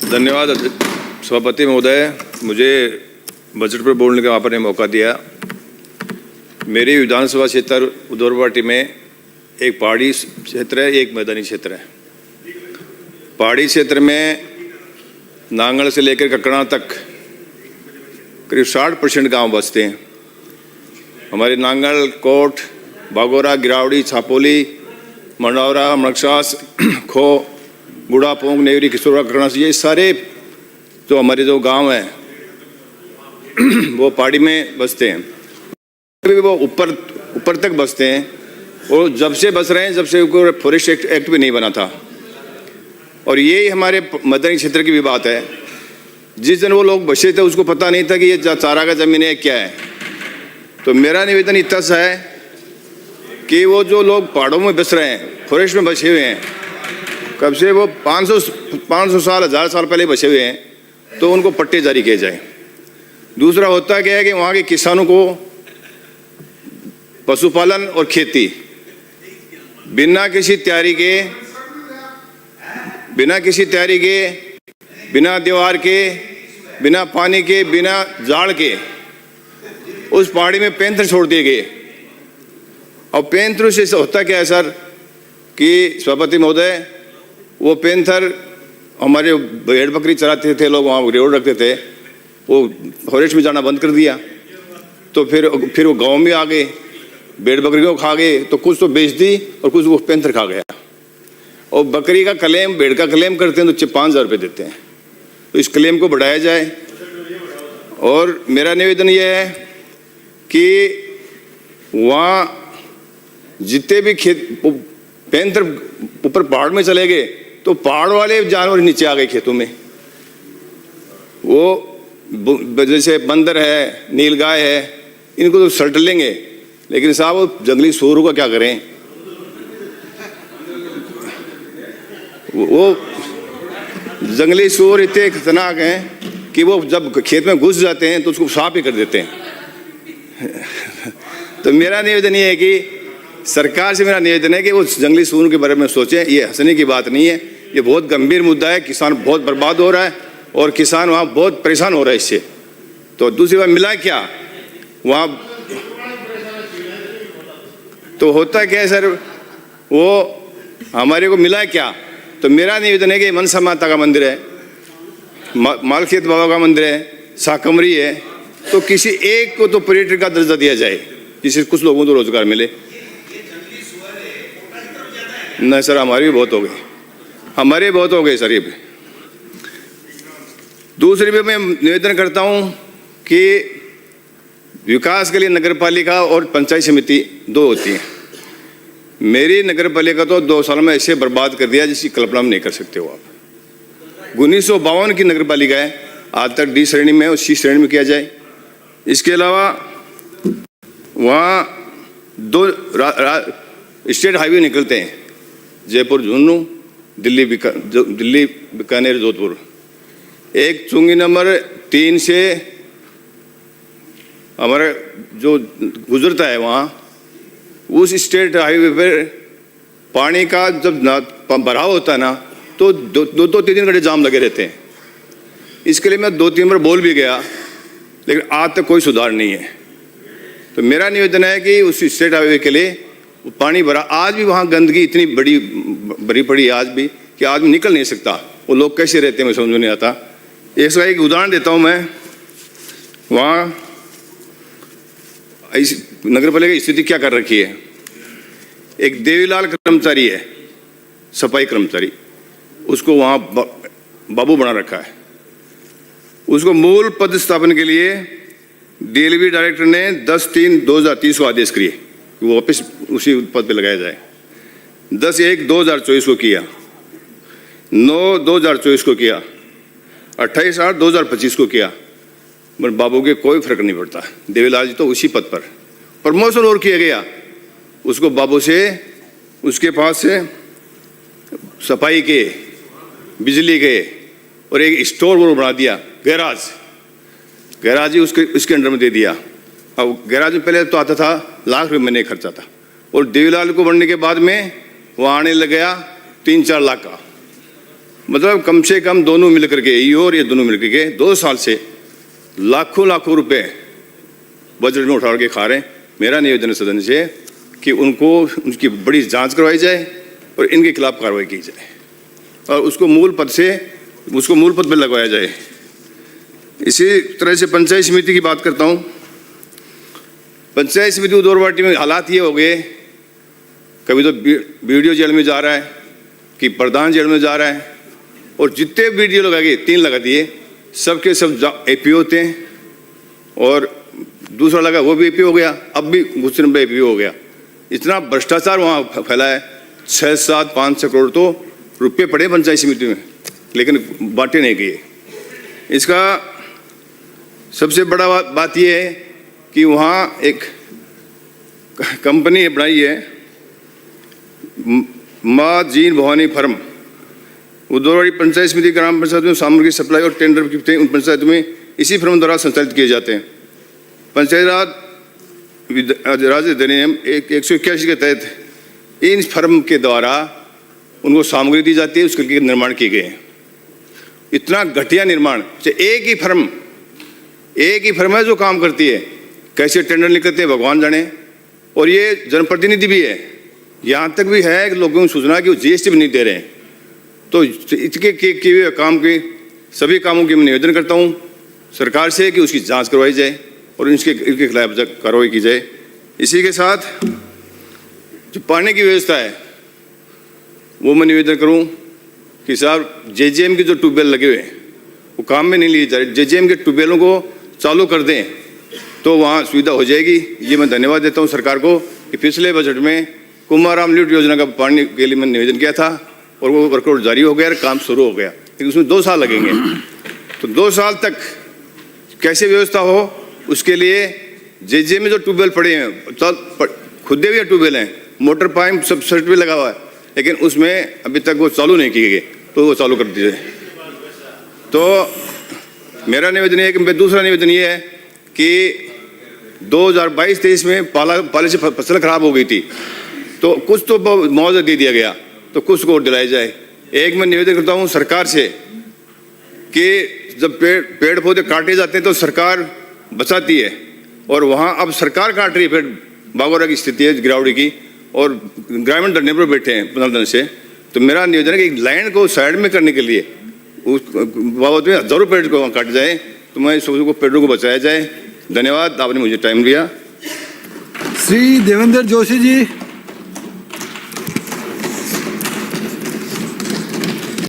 धन्यवाद सभापति महोदय, मुझे बजट पर बोलने का आपने मौका दिया। मेरी विधानसभा क्षेत्र उदौरवाटी में एक पहाड़ी क्षेत्र है, एक मैदानी क्षेत्र है। पहाड़ी क्षेत्र में नांगल से लेकर ककड़ा तक करीब 60% गांव बसते हैं। हमारे नांगल, कोट, बागोरा, गिरावड़ी, छापोली, मंडौरा, मणकसास, खो, गुड़ा, पोंग, नेवरी, किशोरा, ककड़ा, ये सारे जो हमारे जो गांव हैं वो पहाड़ी में बसते हैं। वो ऊपर तक बसते हैं और जब से बस रहे हैं, जब से फॉरेस्ट एक्ट भी नहीं बना था। और यही हमारे मैदानी क्षेत्र की भी बात है। जिस दिन वो लोग बसे थे उसको पता नहीं था कि ये चारा का जमीन है क्या है। तो मेरा निवेदन इतना सा है कि वो जो लोग पहाड़ों में बस रहे हैं, फॉरेस्ट में बसे हुए हैं, कब से वो 500 साल, 1000 साल पहले बसे हुए हैं, तो उनको पट्टे जारी किए जाए। दूसरा होता क्या है कि वहाँ के किसानों को पशुपालन और खेती बिना किसी तैयारी के, बिना दीवार के, बिना पानी के, बिना जाड़ के उस पहाड़ी में पैंथर छोड़ दिए गए। और पैंथरों से होता क्या है सर कि सभापति महोदय, वो पैंथर हमारे भेड़ बकरी चराते थे लोग, वहाँ रेवड़ रखते थे, वो फॉरेस्ट में जाना बंद कर दिया। तो फिर वो गांव में आ गए, भेड़ बकरी को खा गए, तो कुछ तो बेच दी और कुछ वो पैंथर खा गया। और बकरी का क्लेम, भेड़ का क्लेम करते हैं तो 5000 रुपये देते हैं। तो इस क्लेम को बढ़ाया जाए। और मेरा निवेदन यह है कि वहाँ जितने भी पैंथर ऊपर पहाड़ में चले गए तो पहाड़ वाले जानवर नीचे आ गए खेतों में। वो जैसे बंदर है, नीलगाय है, इनको तो सल्ट लेंगे, लेकिन साहब वो जंगली सूअरों का क्या करें? वो जंगली सूअर इतने खतरनाक हैं कि वो जब खेत में घुस जाते हैं तो उसको साफ ही कर देते हैं। तो मेरा निवेदन ये है कि सरकार से मेरा निवेदन है कि वो जंगली सूअर के बारे में सोचें। ये हंसने की बात नहीं है, ये बहुत गंभीर मुद्दा है। किसान बहुत बर्बाद हो रहा है और किसान वहाँ बहुत परेशान हो रहा है इससे। तो दूसरी बात, मिला क्या वहाँ? तो होता क्या है सर, वो हमारे को मिला क्या? तो मेरा निवेदन है कि मनसा माता का मंदिर है, मालखेत बाबा का मंदिर है, साकमरी है, तो किसी एक को तो पर्यटक का दर्जा दिया जाए, जिससे कुछ लोगों को रोजगार मिले। नहीं सर, हमारे भी बहुत हो गए सर। ये भी दूसरी भी मैं निवेदन करता हूँ कि विकास के लिए नगरपालिका और पंचायत समिति 2 होती है। मेरी नगरपालिका तो 2 साल में ऐसे बर्बाद कर दिया जिसकी कल्पना नहीं कर सकते हो आप। 1952 की नगरपालिका है, आज तक D श्रेणी में और C श्रेणी में किया जाए। इसके अलावा वहाँ 2 स्टेट हाईवे निकलते हैं, जयपुर झुंझुनू, दिल्ली बीकानेर जोधपुर। एक चुंगी नंबर 3 से हमारा जो गुजरता है वहाँ, उस स्टेट हाईवे पर पानी का जब भराव होता है ना, तो 2-3 घंटे जाम लगे रहते हैं। इसके लिए मैं 2-3 बार बोल भी गया, लेकिन आज तक कोई सुधार नहीं है। तो मेरा निवेदन है कि उस स्टेट हाईवे के लिए पानी भरा, आज भी वहाँ गंदगी इतनी भरी पड़ी है आज भी कि आदमी निकल नहीं सकता। वो लोग कैसे रहते हैं मैं समझ नहीं आता। इसका एक उदाहरण देता हूँ मैं। वहाँ इस नगरपालिका की स्थिति क्या कर रखी है। एक देवीलाल कर्मचारी है, सफाई कर्मचारी, उसको वहाँ बाबू बना रखा है। उसको मूल पद स्थापन के लिए DLV डायरेक्टर ने 10/3/2023 को आदेश किए कि वो वापस उसी पद पे लगाया जाए। 10/1/2024 को किया, 9/2024 को किया, 28/8/2025 को किया, मगर बाबू के कोई फर्क नहीं पड़ता। देवीलाल जी तो उसी पद पर प्रमोशन और किया गया। उसको बाबू से, उसके पास से सफाई के, बिजली के और एक स्टोर वो बना दिया, गैराज ही उसके अंडर में दे दिया। अब गैराज में पहले तो आता था लाख रुपये महीने खर्चा था, और देवीलाल को बनने के बाद में वहाँ आने लग गया 3-4 लाख का। मतलब कम से कम दोनों मिलकर के, ये और ये दोनों मिलकर के 2 साल से लाखों लाखों रुपए बजट में उठा के खा रहे हैं। मेरा निवेदन है सदन से कि उनको उनकी बड़ी जांच करवाई जाए और इनके खिलाफ कार्रवाई की जाए और उसको मूल पद पर लगवाया जाए। इसी तरह से पंचायत समिति की बात करता हूँ। पंचायत समिति उदौरवाटी में हालात ये हो गए, कभी तो वीडियो जेल में जा रहा है कि प्रधान जेल में जा रहा है, और जितने वीडियो लगाए 3 लगा दिए, सबके सब एपीओ थे और दूसरा लगा वो भी एपीओ हो गया, अब भी गुस्से पे एपीओ हो गया। इतना भ्रष्टाचार वहाँ फैला है। 6-7-500 करोड़ तो रुपये पड़े पंचायत समिति में, लेकिन बांटे नहीं गए। इसका सबसे बड़ा बात यह है कि वहाँ एक कंपनी बनाई है, माँ जीन भवानी फर्म। उदौरवाटी पंचायत समिति ग्राम पंचायत में सामग्री सप्लाई और टेंडर की उन पंचायत में इसी फर्म द्वारा संचालित किए जाते हैं। पंचायत राज अधिनियम 181 के तहत इन फर्म के द्वारा उनको सामग्री दी जाती है, उसके निर्माण किए गए हैं। इतना घटिया निर्माण, एक ही फर्म है जो काम करती है, कैसे टेंडर निकलते हैं भगवान जाने। और ये जनप्रतिनिधि भी है, यहाँ तक भी है कि लोगों को सूचना कि वो जीएसटी भी नहीं दे रहे हैं। तो इसके किए हुए काम के सभी कामों की मैं निवेदन करता हूँ सरकार से कि उसकी जांच करवाई जाए और इनके खिलाफ कार्रवाई की जाए। इसी के साथ जो पानी की व्यवस्था है वो मैं निवेदन करूँ कि साहब जेजेएम के जो ट्यूबवेल लगे हुए हैं वो काम में नहीं लिए जा रहे, जेजेएम के ट्यूबवेलों को चालू कर दें तो वहाँ सुविधा हो जाएगी। ये मैं धन्यवाद देता हूँ सरकार को कि पिछले बजट में कुमाराम लिफ्ट योजना का पानी के लिए मैंने निवेदन किया था और वो वर्कआउट जारी हो गया और काम शुरू हो गया, लेकिन उसमें 2 साल लगेंगे। तो 2 साल तक कैसे व्यवस्था हो उसके लिए जेजेएम में जो ट्यूबवेल पड़े हैं, खुदे भी ट्यूबवेल हैं, मोटर पाइप सब सेट भी लगा हुआ है, लेकिन उसमें अभी तक वो चालू नहीं किए गए, तो वो चालू कर दीजिए। तो मेरा निवेदन है कि दूसरा निवेदन ये है कि 2022-23 में पाले से फसल खराब हो गई थी, तो कुछ तो मुआवजा दे दिया गया, तो कुछ को दिलाया जाए। एक मैं निवेदन करता हूँ सरकार से कि जब पेड़ पौधे काटे जाते हैं तो सरकार बचाती है, और वहाँ अब सरकार काट रही है पेड़। बागोरा की स्थिति है गिरावड़ी की, और ग्रामीण धरने पर बैठे हैं 15 दिन से। तो मेरा निवेदन है कि लैंड को साइड में करने के लिए उस बाबत में हजारों पेड़ को काटे जाए, तो मैं सबको पेड़ों को बचाया जाए। धन्यवाद, आपने मुझे टाइम दिया। श्री देवेंद्र जोशी जी।